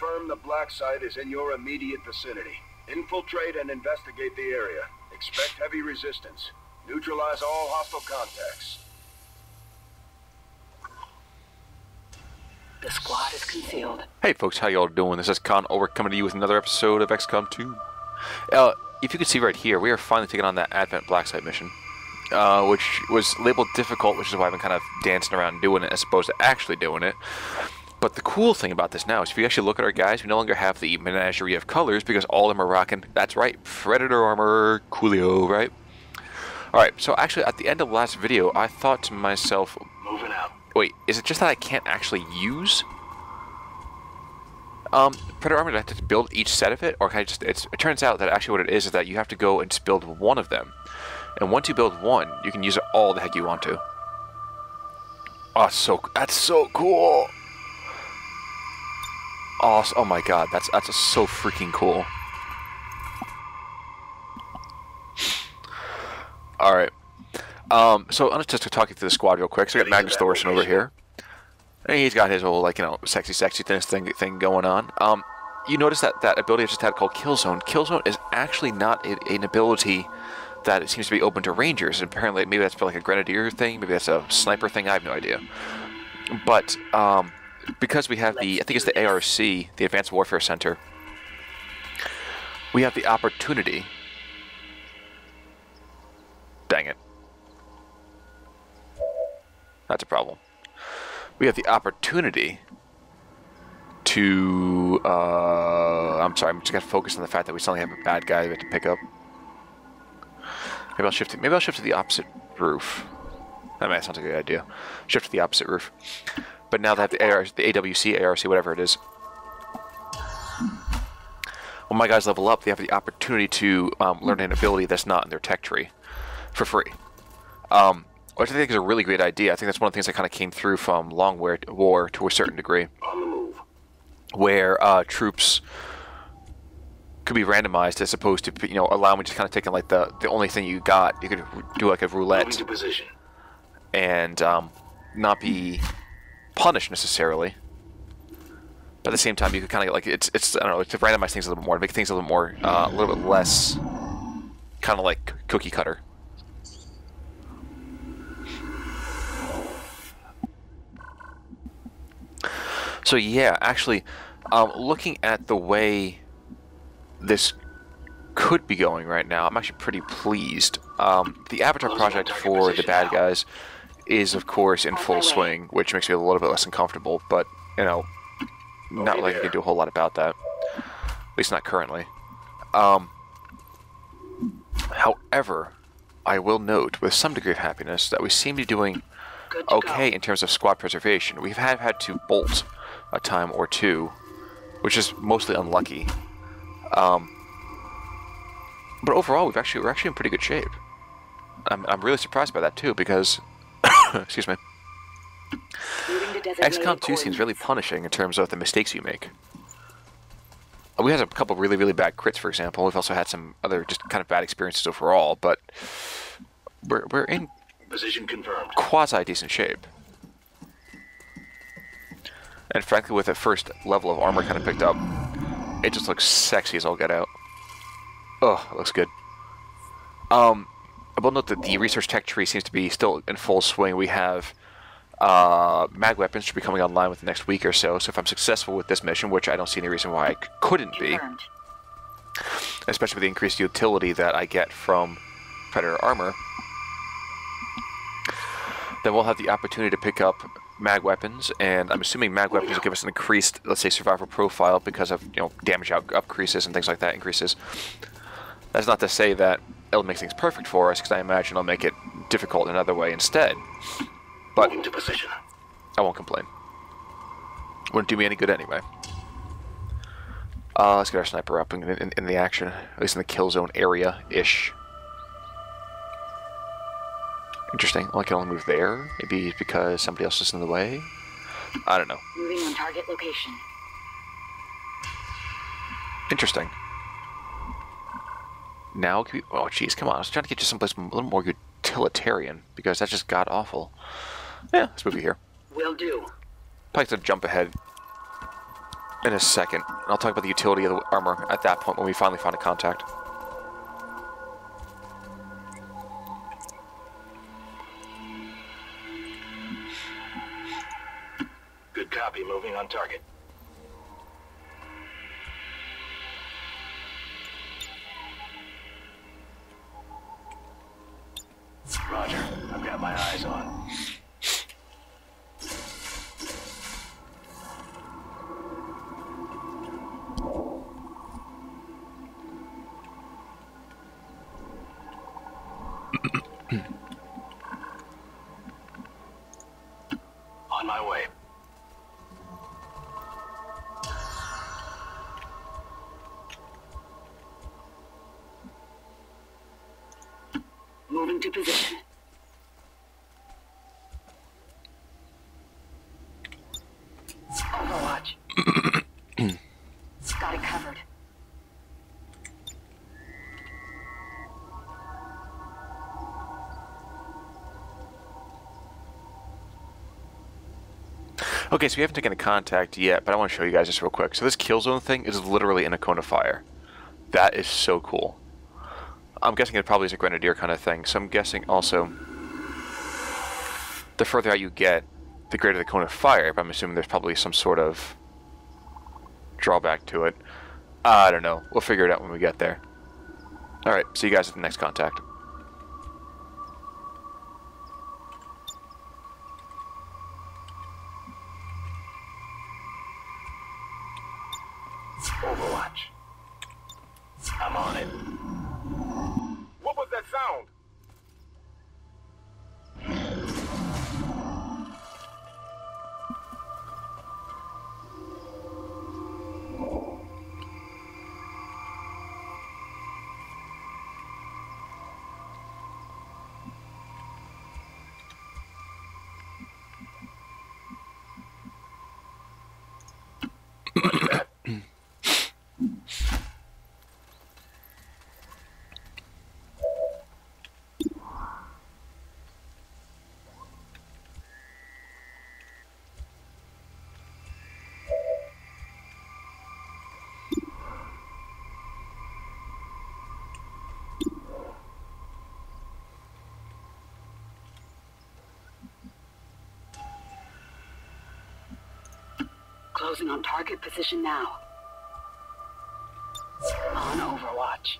confirm the Blacksite is in your immediate vicinity. Infiltrate and investigate the area. Expect heavy resistance. Neutralize all hostile contacts. The squad is concealed. Hey folks, how y'all doing? This is Con over coming to you with another episode of XCOM 2. If you can see right here, we are finally taking on that Advent Blacksite mission. Which was labeled difficult, which is why I've been kind of dancing around doing it as opposed to actually doing it. But the cool thing about this now is if you actually look at our guys, we no longer have the menagerie of colors because all of them are rocking, that's right, Predator armor, coolio, right? Alright, so actually at the end of the last video, I thought to myself, Moving out. wait, is it just that I can't actually use Predator armor? Do I have to build each set of it? Or can I just, it turns out that actually what it is that you have to go and just build one of them. And once you build one, you can use it all the heck you want to. Oh, that's so cool. Oh my god, that's so freaking cool. Alright. So I'm just to talk you through the squad real quick. So we got Magnus Thorson over here. And he's got his whole, like, you know, sexy thing going on. You notice that ability I just had called Kill Zone. Kill Zone is actually not an ability that it seems to be open to rangers. Apparently, maybe that's for like a grenadier thing, maybe that's a sniper thing, I have no idea. But because we have the, I think it's the ARC, the Advanced Warfare Center, we have the opportunity. Dang it. That's a problem. We have the opportunity to, I'm sorry, I'm just gonna focus on the fact that we suddenly have a bad guy we have to pick up. Maybe I'll shift to the opposite roof. That might sound like a good idea. Shift to the opposite roof. But now that the AWC, ARC, whatever it is, when my guys level up, they have the opportunity to learn an ability that's not in their tech tree for free. Which I think is a really great idea. I think that's one of the things that kind of came through from Long War to a certain degree, On the move. where troops could be randomized as opposed to, you know, allow me to kind of take in like the only thing you got. You could do like a roulette Moving to position. and not be punished necessarily. But at the same time, you could kind of like it's I don't know, to randomize things a little bit more, to make things a little more a little bit less kind of like cookie cutter. So yeah, actually, looking at the way this could be going right now, I'm actually pretty pleased. The Avatar project for the bad guys is, of course, in full swing, which makes me a little bit less uncomfortable, but, you know, not like I can do a whole lot about that. At least not currently. However, I will note, with some degree of happiness, that we seem to be doing okay in terms of squad preservation. We have had to bolt a time or two, which is mostly unlucky. But overall, we're actually in pretty good shape. I'm really surprised by that too, because excuse me, XCOM 2 seems really punishing in terms of the mistakes you make. We had a couple really, really bad crits, for example. We've also had some other just kind of bad experiences overall, but we're in Position confirmed. quasi decent shape. And frankly, with the first level of armor kind of picked up, it just looks sexy as all get out. Oh, it looks good. I will note that the research tech tree seems to be still in full swing. We have mag weapons should be coming online within the next week or so. So if I'm successful with this mission, which I don't see any reason why I couldn't be, especially with the increased utility that I get from Predator armor, then we'll have the opportunity to pick up mag weapons, and I'm assuming mag weapons will give us an increased, let's say, survival profile because of, you know, damage up increases and things like that increases. That's not to say that it'll make things perfect for us, because I imagine it'll make it difficult another way instead. But Moving to position. I won't complain. Wouldn't do me any good anyway. Let's get our sniper up in the action, at least in the kill zone area-ish. Interesting. Well, I can only move there. Maybe because somebody else is in the way. I don't know. Moving on target location. Interesting. Now, can we, oh jeez, come on. I was trying to get you someplace a little more utilitarian, because that's just god-awful. Yeah, let's move you here. Will do. Probably to jump ahead. in a second. I'll talk about the utility of the armor at that point when we finally find a contact. Good copy. Moving on target. Roger. I've got my eyes on. On my way. Moving to position. Overwatch. Got it covered. Okay, so we haven't taken a contact yet, but I want to show you guys this real quick. So this kill zone thing is literally in a cone of fire. That is so cool. I'm guessing it probably is a grenadier kind of thing. So I'm guessing also the further out you get, the greater the cone of fire. But I'm assuming there's probably some sort of drawback to it. I don't know. We'll figure it out when we get there. Alright, see you guys at the next contact. Overwatch. I'm on it. What was that sound? Roger that. Closing on target position now. On Overwatch.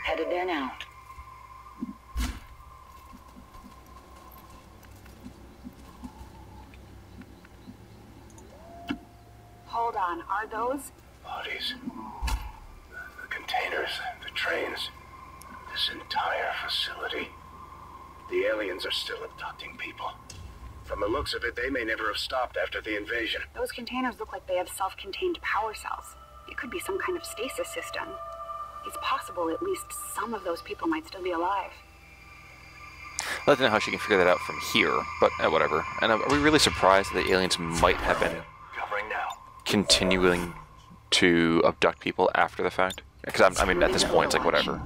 Headed there now. Hold on, are those? Bodies. The containers, the trains. This entire facility. The aliens are still abducting people. From the looks of it, they may never have stopped after the invasion. Those containers look like they have self-contained power cells. It could be some kind of stasis system. It's possible at least some of those people might still be alive. I'd like to know how she can figure that out from here, but whatever. And are we really surprised that the aliens might have been Covering now. continuing to abduct people after the fact? Because I mean, at this point, it's like whatever.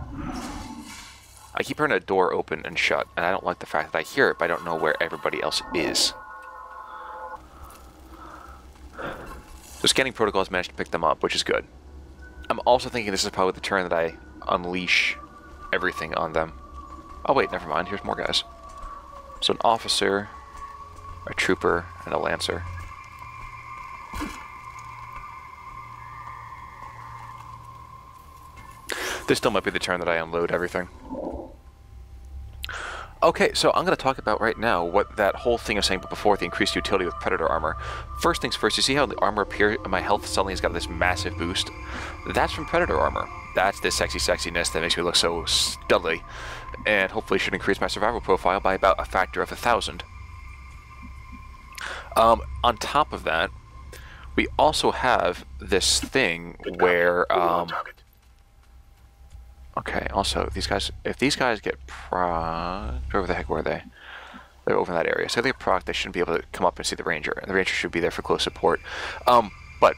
I keep hearing a door open and shut, and I don't like the fact that I hear it, but I don't know where everybody else is. The scanning protocol has managed to pick them up, which is good. I'm also thinking this is probably the turn that I unleash everything on them. Oh wait, never mind, here's more guys. So an officer, a trooper, and a lancer. This still might be the turn that I unload everything. Okay, so I'm going to talk about right now what that whole thing I was saying before, the increased utility with Predator armor. First things first, you see how the armor appears, my health suddenly has got this massive boost? That's from Predator armor. That's this sexy sexiness that makes me look so studly, and hopefully should increase my survival profile by about a factor of 1,000. On top of that, we also have this thing where, okay, also, if these guys get proc, wherever the heck were they? They're over in that area. So if they get proc, they shouldn't be able to come up and see the Ranger. The Ranger should be there for close support. But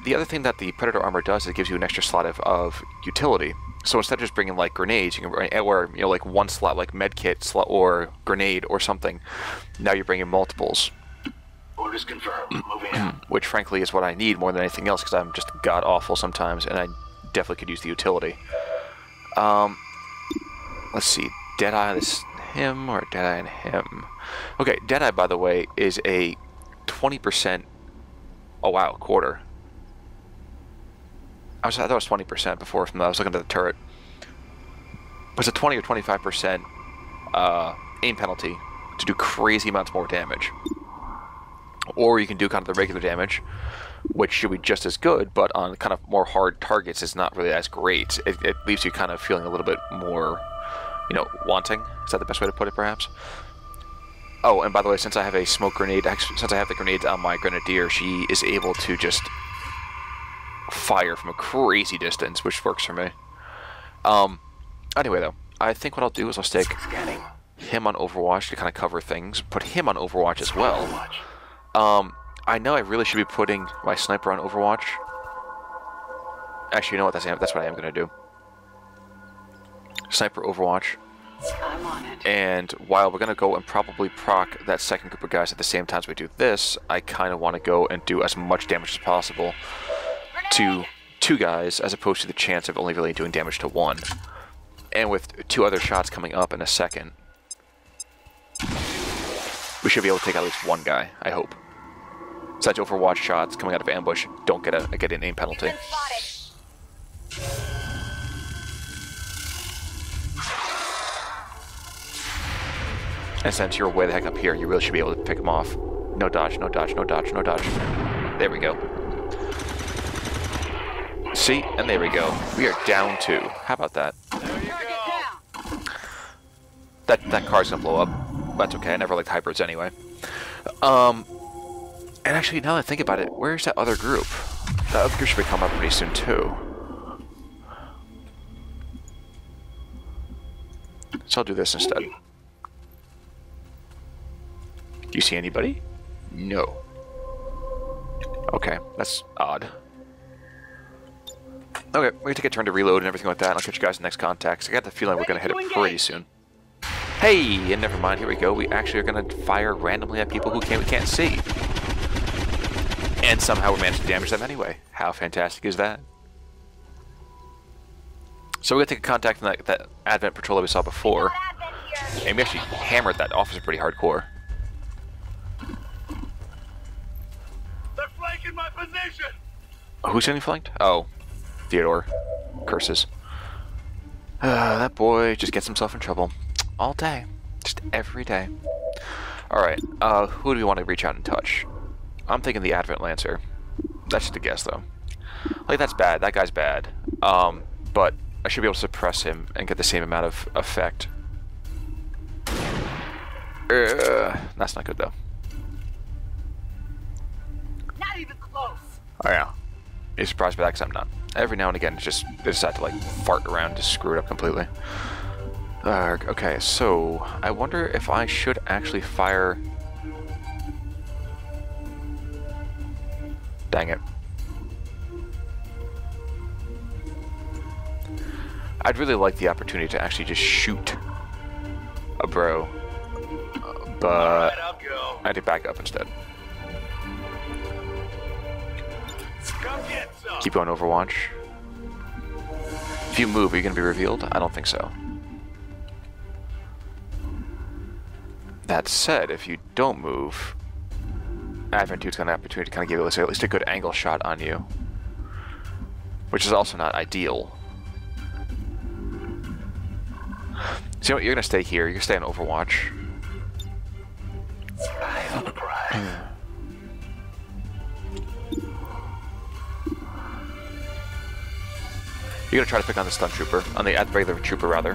the other thing that the Predator armor does is it gives you an extra slot of utility. So instead of just bringing like grenades, you can bring, or you know, like one slot, like med kit slot or grenade or something. Now you're bringing multiples. Orders confirmed. Moving out. Which frankly is what I need more than anything else because I'm just god awful sometimes, and I definitely could use the utility. Let's see, Deadeye this him or Deadeye and him. Okay, Deadeye by the way is a 20%. Oh wow, quarter. I thought it was 20% before from I was looking at the turret. But it's a 20 or 25% aim penalty to do crazy amounts more damage. Or you can do kind of the regular damage, which should be just as good, but on kind of more hard targets it's not really as great. It leaves you kind of feeling a little bit more, you know, wanting. Is that the best way to put it, perhaps? Oh, and by the way, since I have a smoke grenade, actually, since I have the grenades on my grenadier, she is able to just fire from a crazy distance, which works for me. Anyway, though, I think what I'll do is I'll stick him on Overwatch to kind of cover things, put him on Overwatch as well. I know I really should be putting my sniper on Overwatch. Actually, you know what? That's what I am going to do. Sniper Overwatch. I'm on it. And while we're going to go and probably proc that second group of guys at the same time as we do this, I kind of want to go and do as much damage as possible to 2 guys as opposed to the chance of only really doing damage to 1. And with 2 other shots coming up in a second, we should be able to take out at least 1 guy, I hope. Such Overwatch shots coming out of ambush don't get an aim penalty. And since you're way the heck up here, you really should be able to pick them off. No dodge, no dodge, no dodge, no dodge. There we go. See? And there we go. We are down 2. How about that? That car's gonna blow up. That's okay, I never liked hybrids anyway. And actually, now that I think about it, where's that other group? That other group should be coming up pretty soon, too. So I'll do this instead. Do you see anybody? No. Okay, that's odd. Okay, we're gonna take a turn to reload and everything like that, and I'll catch you guys in the next contact. I got the feeling we're gonna hit it pretty soon. Hey, and never mind, here we go. We actually are gonna fire randomly at people who we can't see. And somehow we managed to damage them anyway. How fantastic is that? So we're gonna take a contact from that Advent patrol that we saw before. And we actually hammered that officer pretty hardcore. They're flanking my position. Who's getting flanked? Oh, Theodore. Curses. That boy just gets himself in trouble. All day. Just every day. Alright, who do we want to reach out and touch? I'm thinking the Advent Lancer. That's just a guess, though. Like, that's bad. That guy's bad. But I should be able to suppress him and get the same amount of effect. That's not good, though. Not even close. Oh, yeah. You're surprised by that because I'm not. Every now and again, it's just they decide to, like, fart around to screw it up completely. Okay, so I wonder if I should actually fire... Dang it. I'd really like the opportunity to actually just shoot a bro, but I had to back up instead. Keep going, Overwatch. If you move, are you going to be revealed? I don't think so. That said, if you don't move, Advent 2's got an opportunity to kind of give you, let's say, at least a good angle shot on you. Which is also not ideal. So you know what, you're going to stay here. You're going to stay on Overwatch. You're going to try to pick on the stun trooper. On the regular trooper, rather.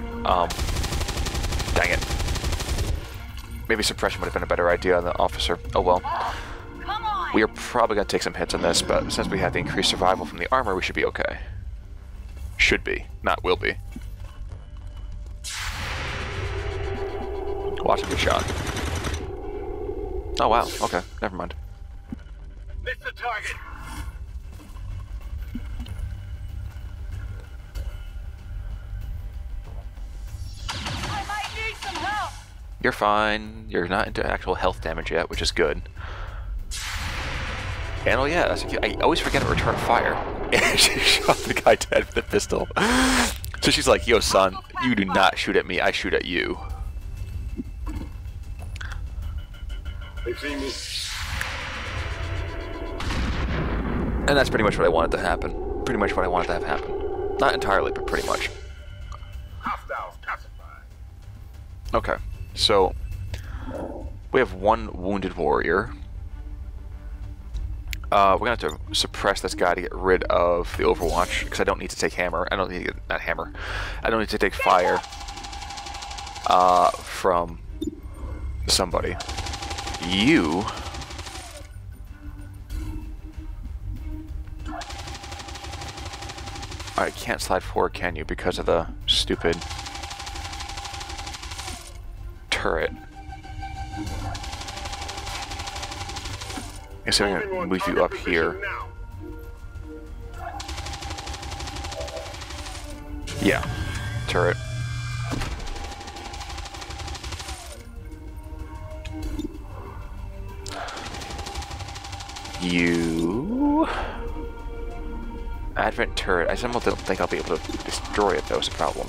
Dang it. Maybe suppression would have been a better idea on the officer. Oh well. We are probably going to take some hits on this, but since we have the increased survival from the armor, we should be okay. Should be. Not will be. Watch a good shot. Oh wow, okay, never mind. Missed the target. You're fine. You're not into actual health damage yet, which is good. And oh yeah, I always forget to return fire. And she shot the guy dead with the pistol. So she's like, yo son, you do not shoot at me, I shoot at you. They see me. And that's pretty much what I wanted to happen. Pretty much what I wanted to have happen. Not entirely, but pretty much. Hostiles pacified. Okay, so we have one wounded warrior. We're gonna have to suppress this guy to get rid of the Overwatch, because I don't need to take hammer. I don't need to get, not hammer. I don't need to take fire from somebody. You. Alright, can't slide forward, can you? Because of the stupid turret. I guess I'm gonna move you up here. Yeah, turret. You. Advent turret. I somehow don't think I'll be able to destroy it, though, is a problem.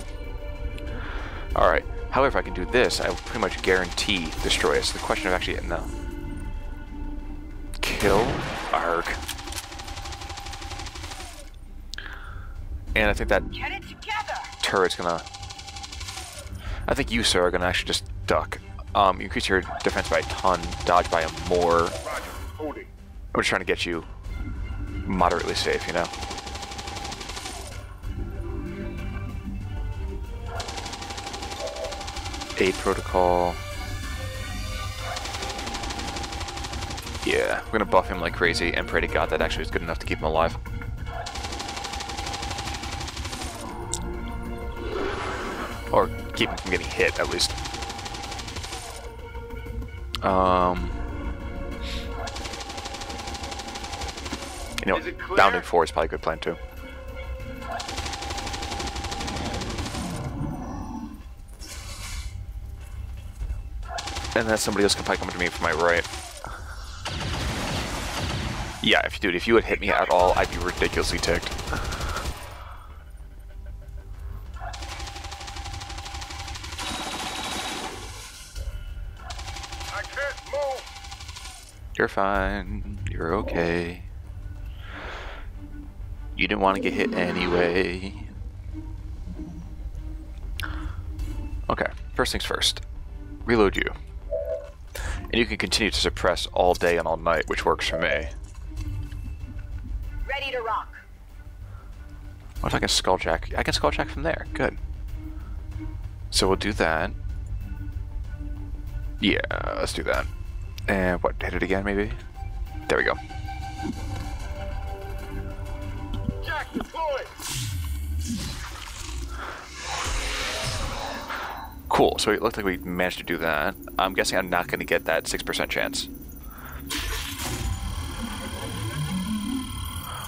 Alright. However, if I can do this, I will pretty much guarantee destroy it. So the question of actually getting the kill. Arg. And I think that turret's gonna... I think you, sir, are gonna actually just duck. You increase your defense by a ton, dodge by a more. I'm just trying to get you moderately safe, you know? Aid protocol. Yeah, we're gonna buff him like crazy and pray to God that actually is good enough to keep him alive. Or keep him from getting hit, at least. You know, bounding 4 is probably a good plan too. And then somebody else can probably come to me from my right. Yeah, if you had hit me at all, I'd be ridiculously ticked. I can't move. You're fine. You're okay. You didn't want to get hit anyway. Okay, first things first. Reload you. And you can continue to suppress all day and all night, which works for me. Ready to rock. What if I can skulljack? I can skulljack from there. Good. So we'll do that. Yeah, let's do that. And what, hit it again maybe? There we go. Jack deployed. Cool, so it looked like we managed to do that. I'm guessing I'm not going to get that 6% chance.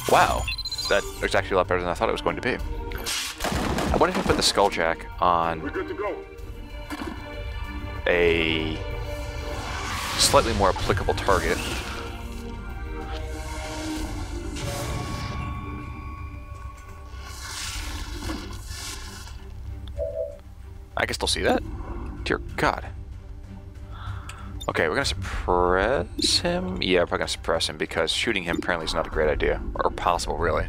Wow, that was actually a lot better than I thought it was going to be. I wonder if I put the skulljack on We're good to go. a slightly more applicable target. I can still see that? Dear God. Okay, we're gonna suppress him? Yeah, we're probably gonna suppress him because shooting him apparently is not a great idea. Or possible, really.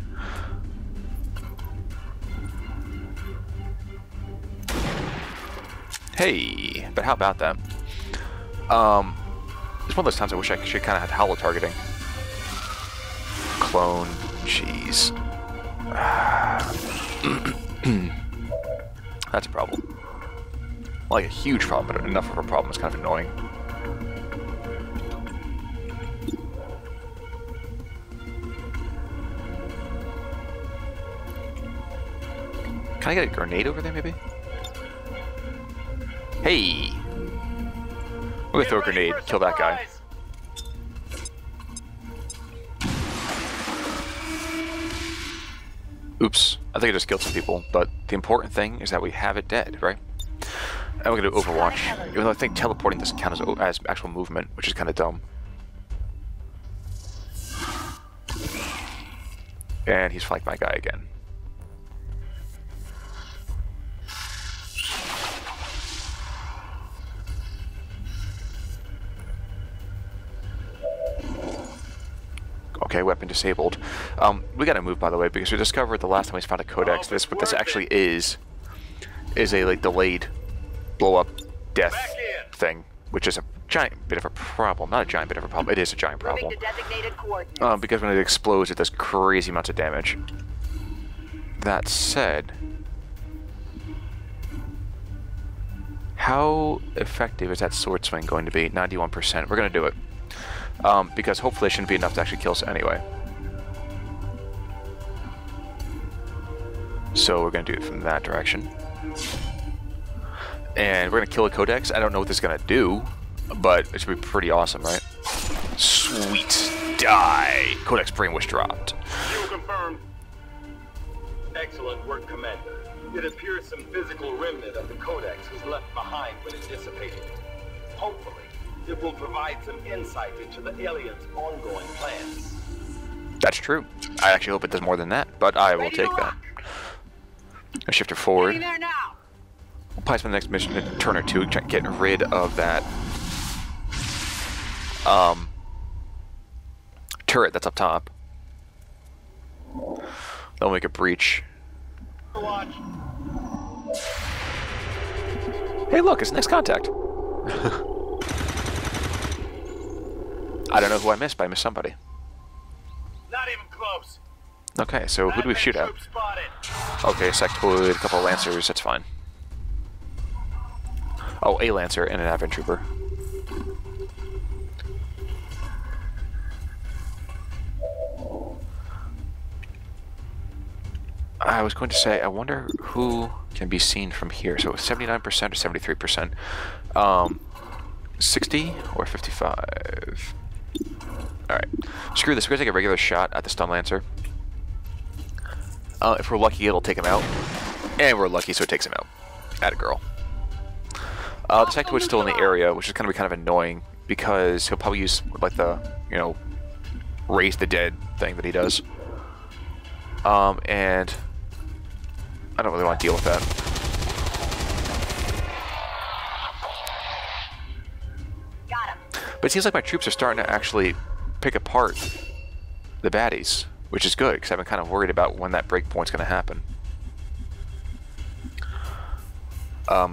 Hey, but how about that? It's one of those times I wish I should kind of had hollow targeting. Clone, jeez. That's a problem. Like a huge problem, but enough of a problem is kind of annoying. Can I get a grenade over there, maybe? Hey! We're gonna throw a grenade, kill that guy. Oops, I think I just killed some people, but the important thing is that we have it dead, right? And we're gonna do Overwatch, even though I think teleporting doesn't count as actual movement, which is kind of dumb. And he's flanked my guy again. Okay, weapon disabled. We gotta move, by the way, because we discovered the last time we found a codex. What this actually is a like delayed blow up death thing, which is a giant bit of a problem. Not a giant bit of a problem. It is a giant problem. Because when it explodes, it does crazy amounts of damage. That said, how effective is that sword swing going to be? 91%. We're gonna do it. Because hopefully it shouldn't be enough to actually kill us anyway. So we're going to do it from that direction. And we're going to kill a codex. I don't know what this is going to do, but it should be pretty awesome, right? Sweet. Die. Codex brainwash dropped. Fuel confirmed. Excellent work, Commander. It appears some physical remnant of the codex was left behind when it dissipated. Hopefully, it will provide some insight into the aliens' ongoing plans. That's true. I actually hope it does more than that, but I will take that. I shift her forward. We'll probably spend the next mission a turn or two getting rid of that turret that's up top. Then we'll make a breach. Hey, look, it's next contact. I don't know who I missed, but I missed somebody. Not even close. Okay, so who do we shoot at? Okay, sectoid, a couple of lancers, that's fine. Oh, a lancer and an advent trooper. I was going to say, I wonder who can be seen from here. So 79% or 73%? 60 or 55? Alright. Screw this. We're going to take a regular shot at the stun lancer. If we're lucky, it'll take him out. And we're lucky, so it takes him out. Atta girl. The sectoid's still in the area, which is going to be kind of annoying, because he'll probably use, like, the, you know, raise the dead thing that he does. And I don't really want to deal with that. But it seems like my troops are starting to actually pick apart the baddies, which is good, because I've been kind of worried about when that breakpoint's going to happen.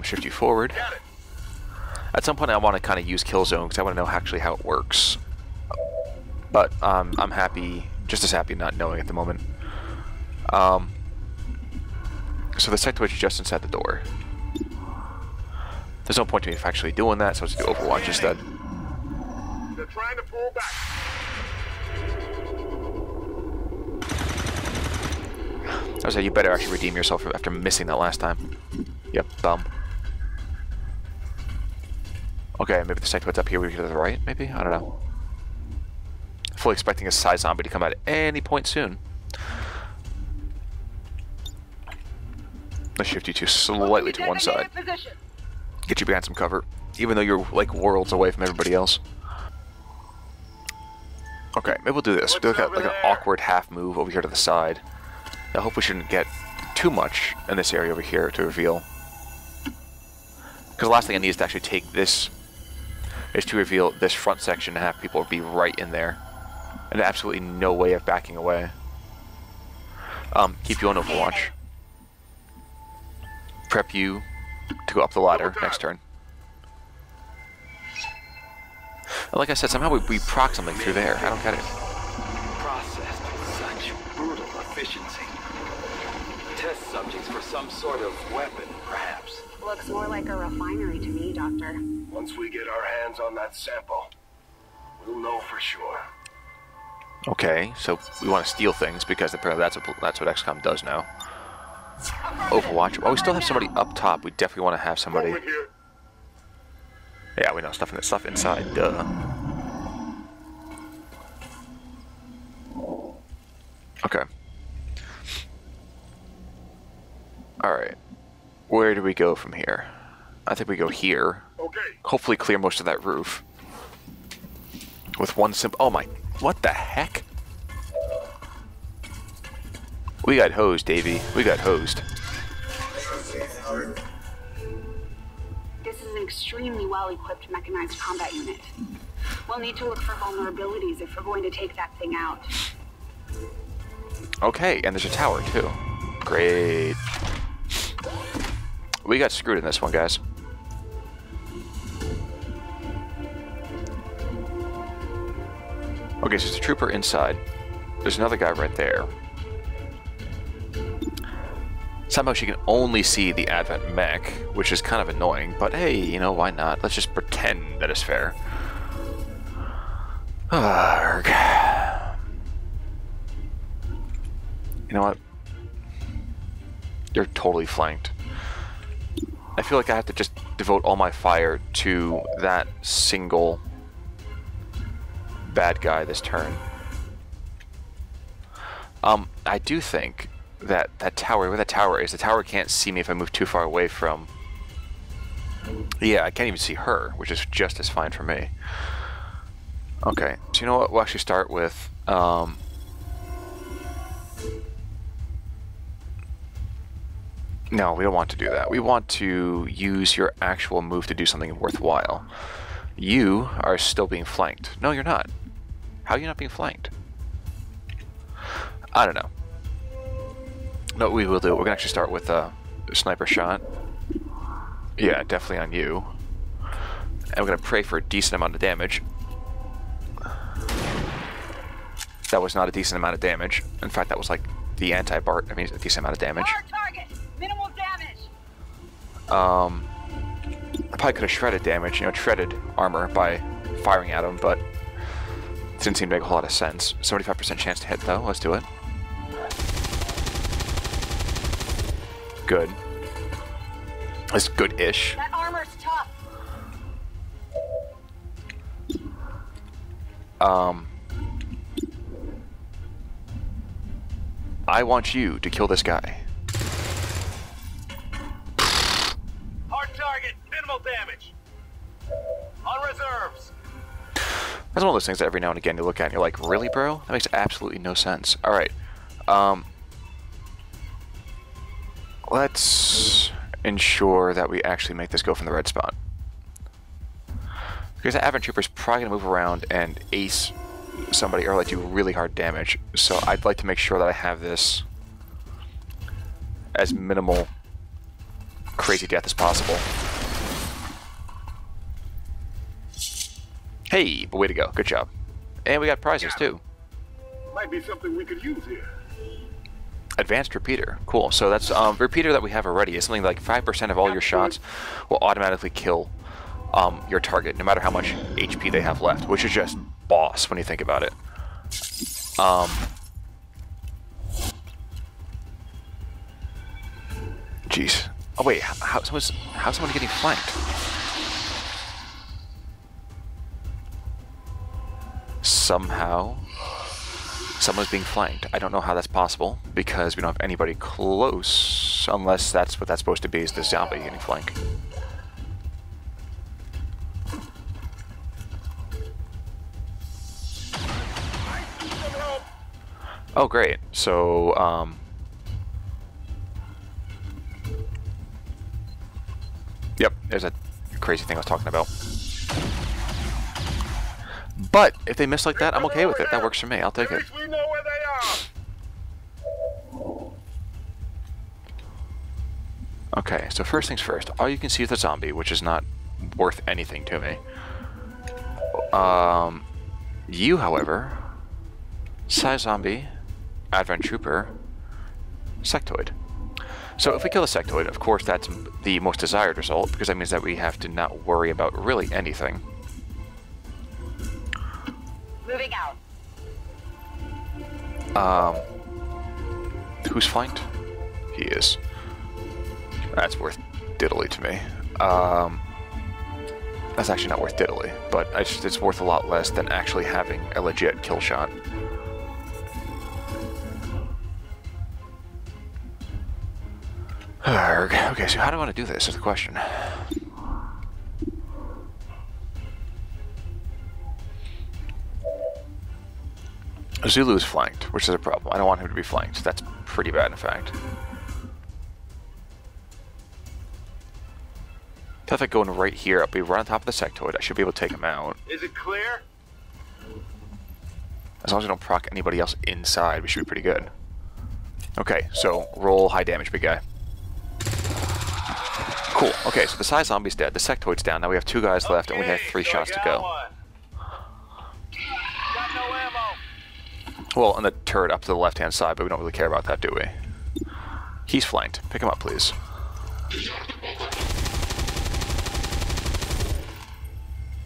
Shift you forward. At some point I want to kind of use kill zone, because I want to know actually how it works. But I'm happy, just as happy not knowing at the moment. So the sectoid's just inside the door. There's no point to me actually doing that, so let's do Overwatch instead. They're trying to pull back. I was like, you better actually redeem yourself after missing that last time. Yep, bum. Okay, maybe the sectoid's up here, we're to the right, maybe? I don't know. Fully expecting a side zombie to come out at any point soon. Let's shift you to slightly to one side. Get you behind some cover, even though you're like worlds away from everybody else. Okay, maybe we'll do this. We'll do like an awkward half move over here to the side. I hope we shouldn't get too much in this area over here to reveal. Because the last thing I need is to actually take this, is to reveal this front section and have people be right in there. And absolutely no way of backing away. Keep you on Overwatch. Prep you to go up the ladder next turn. And like I said, somehow we proc something through there. I don't get it. Processed with such brutal efficiency. Test subjects for some sort of weapon, perhaps. Looks more like a refinery to me, Doctor. Once we get our hands on that sample, we'll know for sure. Okay, so we want to steal things because apparently that's what XCOM does now. Overwatch. Oh, we still have somebody up top. We definitely want to have somebody. Yeah, we know stuff inside. Duh. Okay. All right. Where do we go from here? I think we go here. Okay. Hopefully clear most of that roof. With one simple... Oh my... What the heck? We got hosed, Davey. We got hosed. This is an extremely well-equipped mechanized combat unit. We'll need to look for vulnerabilities if we're going to take that thing out. Okay, and there's a tower, too. Great. We got screwed in this one, guys. Okay, so there's a trooper inside. There's another guy right there. Somehow she can only see the Advent mech, which is kind of annoying, but hey, you know, why not? Let's just pretend that it's fair. Arrgh. You know what? You're totally flanked. I feel like I have to just devote all my fire to that single bad guy this turn. I do think that tower, where that tower is, the tower can't see me if I move too far away from... Yeah, I can't even see her, which is just as fine for me. Okay, so you know what? We'll actually start with... No, we don't want to do that. We want to use your actual move to do something worthwhile. You are still being flanked. No, you're not. How are you not being flanked? I don't know. No, we will do. We're going to actually start with a sniper shot. Yeah, definitely on you. And we're going to pray for a decent amount of damage. That was not a decent amount of damage. In fact, that was like the anti-Bart. I mean, a decent amount of damage. Target! Minimal damage! I probably could have shredded damage, you know, shredded armor by firing at him, but it didn't seem to make a whole lot of sense. 75% chance to hit, though. Let's do it. Good. It's good-ish. That armor's tough! I want you to kill this guy. Hard target, minimal damage. On reserves. That's one of those things that every now and again you look at and you're like, really, bro? That makes absolutely no sense. Alright. Let's ensure that we actually make this go from the red spot. Because the Advent Trooper's probably going to move around and ace somebody or like do really hard damage. So I'd like to make sure that I have this as minimal crazy death as possible. Hey, but way to go. Good job. And we got prizes too. Might be something we could use here. Advanced repeater. Cool. So that's repeater that we have already is something like 5% of all your shots will automatically kill your target, no matter how much HP they have left, which is just boss when you think about it. Jeez. Oh wait, how's someone getting flanked? Somehow someone's being flanked. I don't know how that's possible, because we don't have anybody close, unless that's what that's supposed to be, is the zombie getting flanked. Oh, great. So, yep, there's that crazy thing I was talking about. But if they miss like that, I'm okay with it. That works for me. I'll take it. We know where they are. Okay, so first things first. All you can see is the zombie, which is not worth anything to me. You, however, Psy Zombie, Advent Trooper, Sectoid. So if we kill the Sectoid, of course that's the most desired result, because that means that we have to not worry about really anything. Moving out. Who's flanked? He is. That's worth diddly to me. That's actually not worth diddly, but it's worth a lot less than actually having a legit kill shot. Okay, so how do I want to do this is the question. Zulu's flanked, which is a problem. I don't want him to be flanked. That's pretty bad, in fact. If I go in right here, I'll be right on top of the sectoid. I should be able to take him out. Is it clear? As long as I don't proc anybody else inside, we should be pretty good. Okay, so roll high damage, big guy. Cool. Okay, so the Psy Zombie's dead. The sectoid's down. Now we have 2 guys left, and we have 3 shots to go. Got no ammo. Well, and the turret up to the left-hand side, but we don't really care about that, do we? He's flanked. Pick him up, please.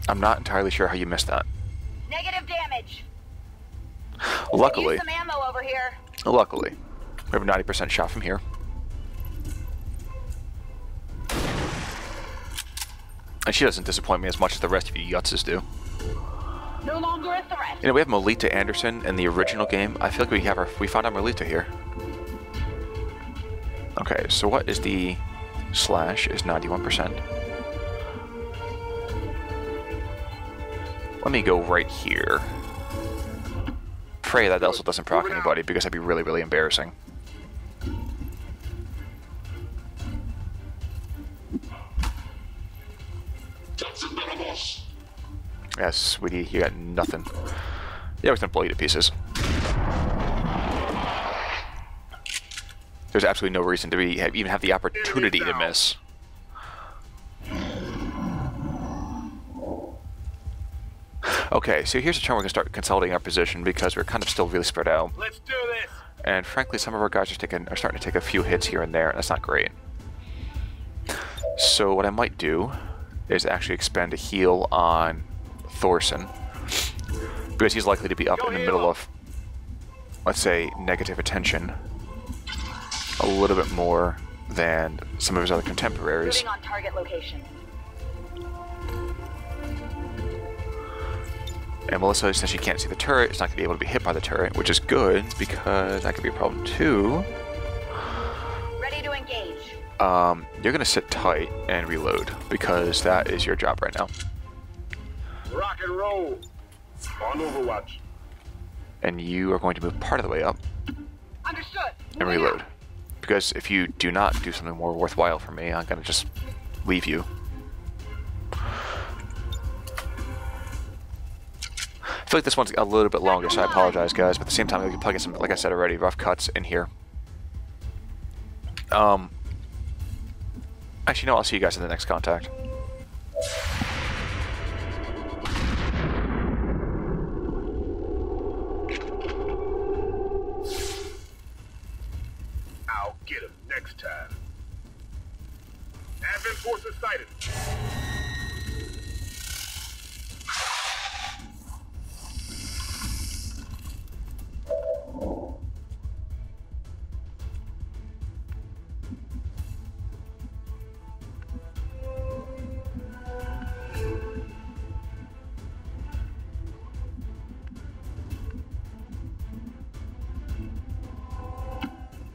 I'm not entirely sure how you missed that. Negative damage. Luckily, Use some ammo over here. luckily, we have a 90% shot from here. And she doesn't disappoint me as much as the rest of you yutzes do. No longer a threat. You know, we have Melita Anderson in the original game. I feel like we found our Melita here. Okay, so what is the slash is 91%. Let me go right here. Pray that also doesn't proc anybody, because that'd be really, really embarrassing. Yes, sweetie, you got nothing. Yeah, we're gonna blow you to pieces. There's absolutely no reason to even have the opportunity to miss. Okay, so here's a turn we're gonna start consolidating our position because we're kind of still really spread out. Let's do this. And frankly, some of our guys are starting to take a few hits here and there, and that's not great. So what I might do is actually expend a heal on Thorson, because he's likely to be up in the middle of, let's say, negative attention a little bit more than some of his other contemporaries. Moving on target location. And Melissa, since she can't see the turret, is not going to be able to be hit by the turret, which is good, because that could be a problem too. Ready to engage. You're going to sit tight and reload, because that is your job right now. Rock and roll. On Overwatch. And you are going to move part of the way up Understood. and reload. Because if you do not do something more worthwhile for me, I'm going to just leave you. I feel like this one's a little bit longer, so I apologize, guys. But at the same time, we can plug in some, like I said already, rough cuts in here. Actually, no, I'll see you guys in the next contact. I'll get him next time. Advent forces sighted.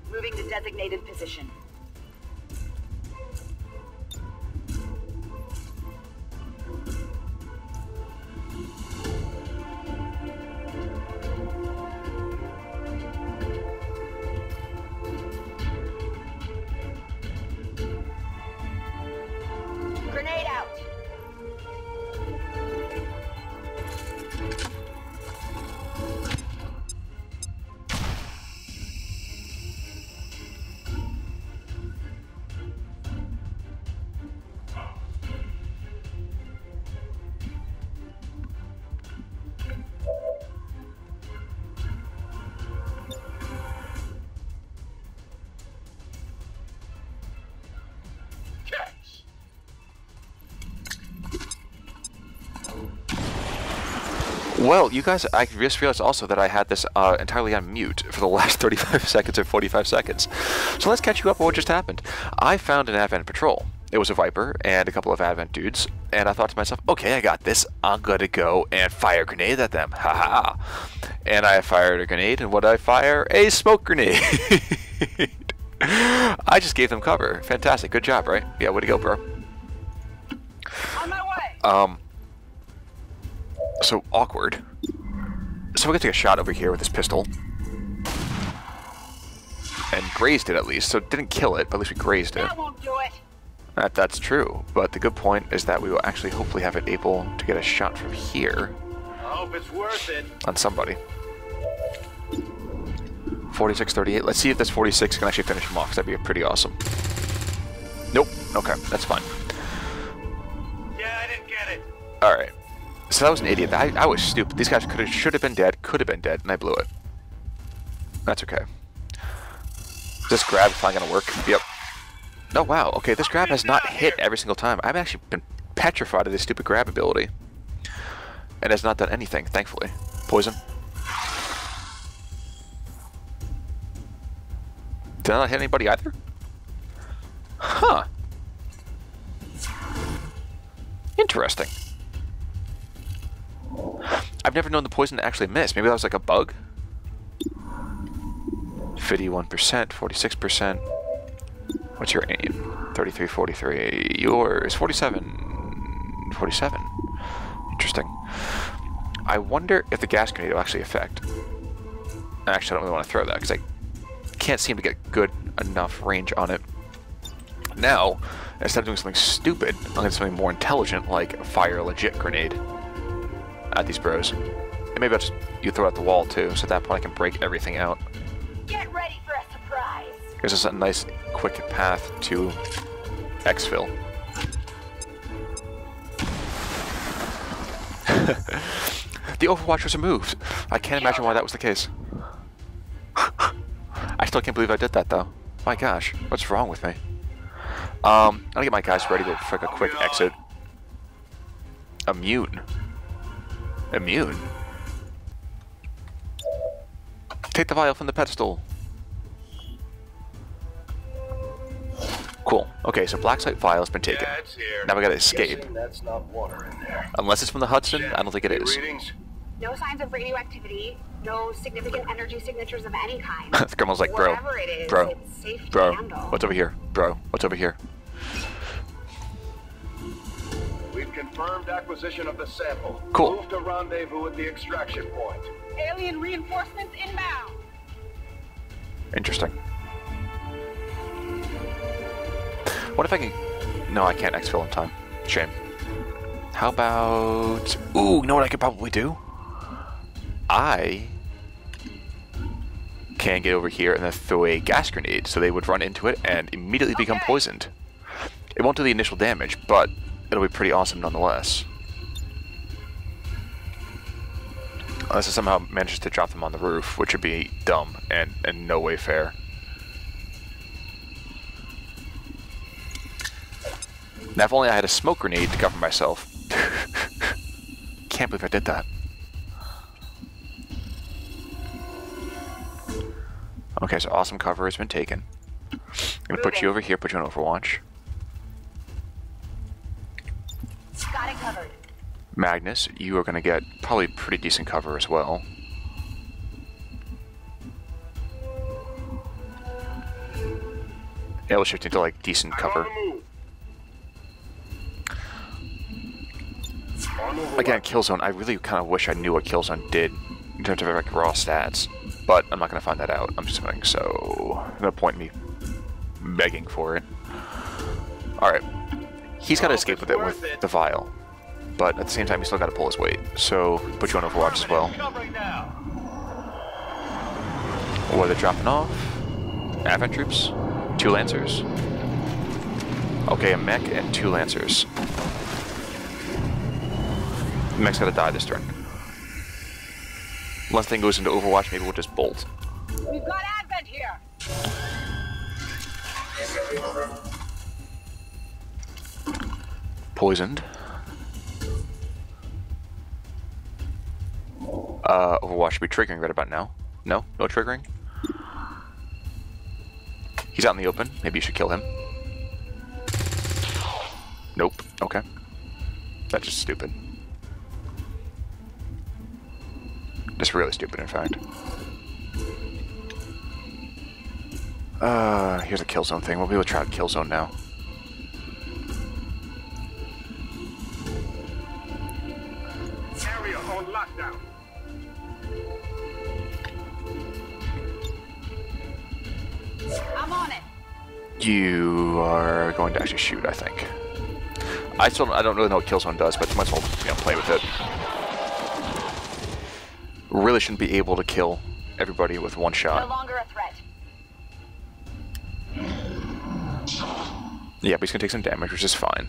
Moving to designated position. Grenade out. Catch. Well, you guys, I just realized also that I had this entirely on mute for the last 35 seconds or 45 seconds. So let's catch you up on what just happened. I found an Advent patrol. It was a Viper and a couple of Advent dudes, and I thought to myself, okay, I got this. I'm gonna go and fire a grenade at them. Haha. And I fired a grenade, and what did I fire? A smoke grenade. I just gave them cover. Fantastic. Good job, right? Yeah, way to go, bro. On my way. So awkward. So we're gonna take a shot over here with this pistol. And grazed it at least, so it didn't kill it, but at least we grazed it. That won't do it. That's true, but the good point is that we will actually hopefully have it able to get a shot from here. I hope it's worth it. On somebody. 46, 38. Let's see if this 46 can actually finish him off, 'cause that'd be pretty awesome. Nope. Okay, that's fine. Yeah, I didn't get it. Alright. So that was an idiot. I was stupid. These guys should have been dead, could have been dead, and I blew it. That's okay. This grab is finally gonna work. Yep. Oh wow, okay, this grab has not hit every single time. I've actually been petrified of this stupid grab ability. And has not done anything, thankfully. Poison. Did I not hit anybody either? Huh. Interesting. I've never known the poison to actually miss. Maybe that was like a bug? 51%, 46%. What's your aim? 33, 43. Yours, 47. 47. Interesting. I wonder if the gas grenade will actually affect. Actually, I don't really want to throw that because I can't seem to get good enough range on it. Now, instead of doing something stupid, I'm going to do something more intelligent, like fire a legit grenade at these bros. And maybe I'll just throw it at the wall too, so at that point I can break everything out. Get ready for a surprise. Gives us a nice, quick path to exfil. The Overwatch was removed. I can't imagine why that was the case. I still can't believe I did that though. My gosh, what's wrong with me? I'm gonna get my guys ready for like a quick exit. Immune. Immune? Take the vial from the pedestal. Cool. Okay, so Blacksite vial has been taken. Yeah, it's here. Now we gotta escape. Guessing that's not water in there. Unless it's from the Hudson, I don't think it is. Readings? No signs of radioactivity, no significant energy signatures of any kind. The grandma's like, bro, Whatever it is, bro, it's safe to bro, handle. what's over here? Bro, what's over here? We've confirmed acquisition of the sample. Cool. Move to rendezvous at the extraction point. Alien reinforcements inbound. Interesting. What if I can... No, I can't exfil in time. Shame. How about... Ooh, you know what I could probably do? I can get over here and then throw a gas grenade, so they would run into it and immediately become poisoned. It won't do the initial damage, but it'll be pretty awesome nonetheless. Unless it somehow manages to drop them on the roof, which would be dumb and no way fair. Now, if only I had a smoke grenade to cover myself. Can't believe I did that. Okay, so awesome cover has been taken. I'm gonna put you over here, put you on Overwatch. Got it covered. Magnus, you are gonna get probably pretty decent cover as well. Yeah, we'll shift into like decent cover. Again, Killzone, I really kind of wish I knew what Killzone did in terms of like raw stats, but I'm not going to find that out, I'm assuming, so no point in me begging for it. Alright, he's got to escape with it with the vial, but at the same time he's still got to pull his weight, so put you on Overwatch as well. What are they dropping off? Advent troops? 2 Lancers. Okay, a mech and 2 Lancers. The mech's gotta die this turn. Once thing goes into Overwatch, maybe we'll just bolt. We've got Advent here. Poisoned. Overwatch should be triggering right about now. No? No triggering? He's out in the open. Maybe you should kill him. Nope. Okay. That's just stupid. Just really stupid, in fact. Here's a Killzone thing. We'll be able to try out Killzone now. Area on lockdown. I'm on it. You are going to actually shoot, I think. I don't really know what Killzone does, but you might as well, play with it. Really shouldn't be able to kill everybody with one No shot. longer a threat. Yeah, but he's gonna take some damage, which is fine.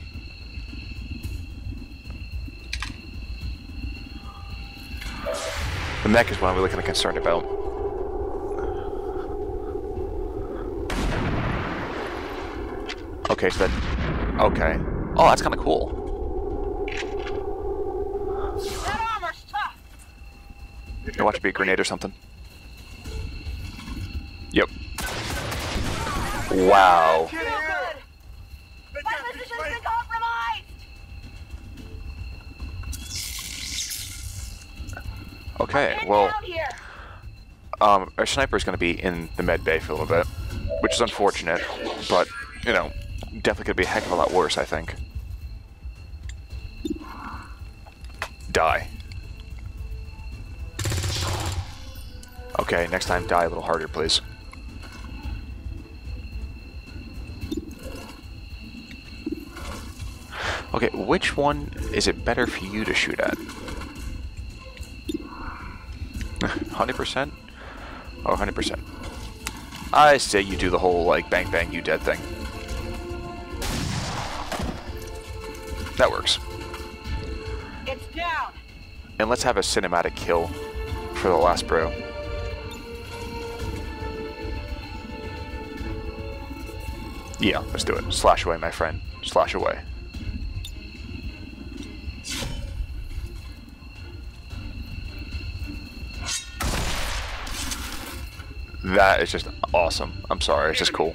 The mech is what I'm really kind of concerned about. Okay, so that... Okay. Oh, that's kind of cool. That armor's tough. You watch it be a grenade or something. Yep. Wow. Feel good. My position's been compromised. Okay, Get well, down here. our sniper is going to be in the med bay for a little bit, which is unfortunate, but, definitely could be a heck of a lot worse, I think. Die. Okay, next time die a little harder, please. Okay, which one is it better for you to shoot at? 100%? Oh, 100%. I say you do the whole, bang bang you dead thing. That works. It's down. And let's have a cinematic kill for the last bro. Yeah, let's do it. Slash away, my friend. Slash away. That is just awesome. I'm sorry, it's just cool.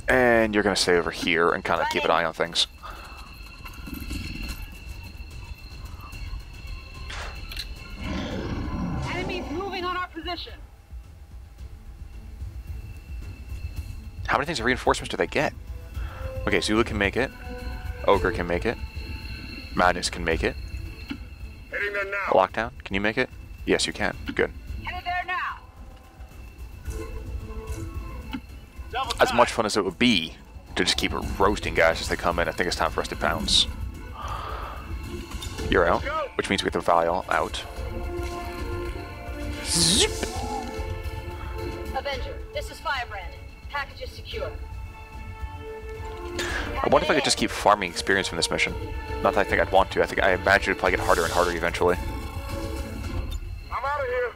And you're gonna stay over here and kind of keep an eye on things. Enemies moving on our position. How many things of reinforcements do they get? Okay, Zula can make it. Ogre can make it. Madness can make it. Heading there now. Lockdown, can you make it? Yes, you can. Good. Headed there now. As much fun as it would be to just keep roasting guys as they come in, I think it's time for us to pounce. You're out, which means we get the vial out. Zip. Avenger, this is Firebrand. Package is secure. I wonder if I could just keep farming experience from this mission. Not that I think I'd want to. I imagine it'd probably get harder and harder eventually. I'm out of here.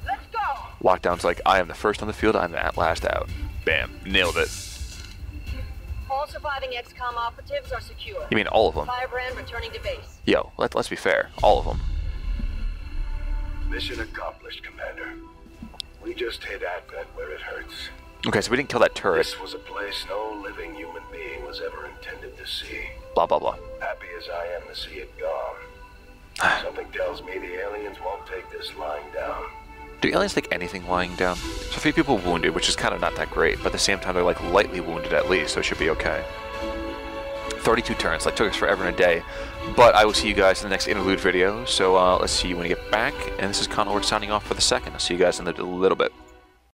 Let's go. Lockdown's like, I am the first on the field, I'm the last out. Bam. Nailed it. All surviving XCOM operatives are secure. You mean all of them? Firebrand returning to base. Yo, let's be fair. All of them. Mission accomplished, Commander. We just hit Advent where it hurts. Okay, so we didn't kill that turret. This was a place no living human being was ever intended to see. Blah, blah, blah. Happy as I am to see it gone. Something tells me the aliens won't take this lying down. Do aliens take anything lying down? So a few people wounded, which is kind of not that great, but at the same time they're lightly wounded at least, so it should be okay. 32 turns, that took us forever and a day. But I will see you guys in the next interlude video, so let's see you when you get back. And this is Connor signing off for the second. I'll see you guys in a little bit.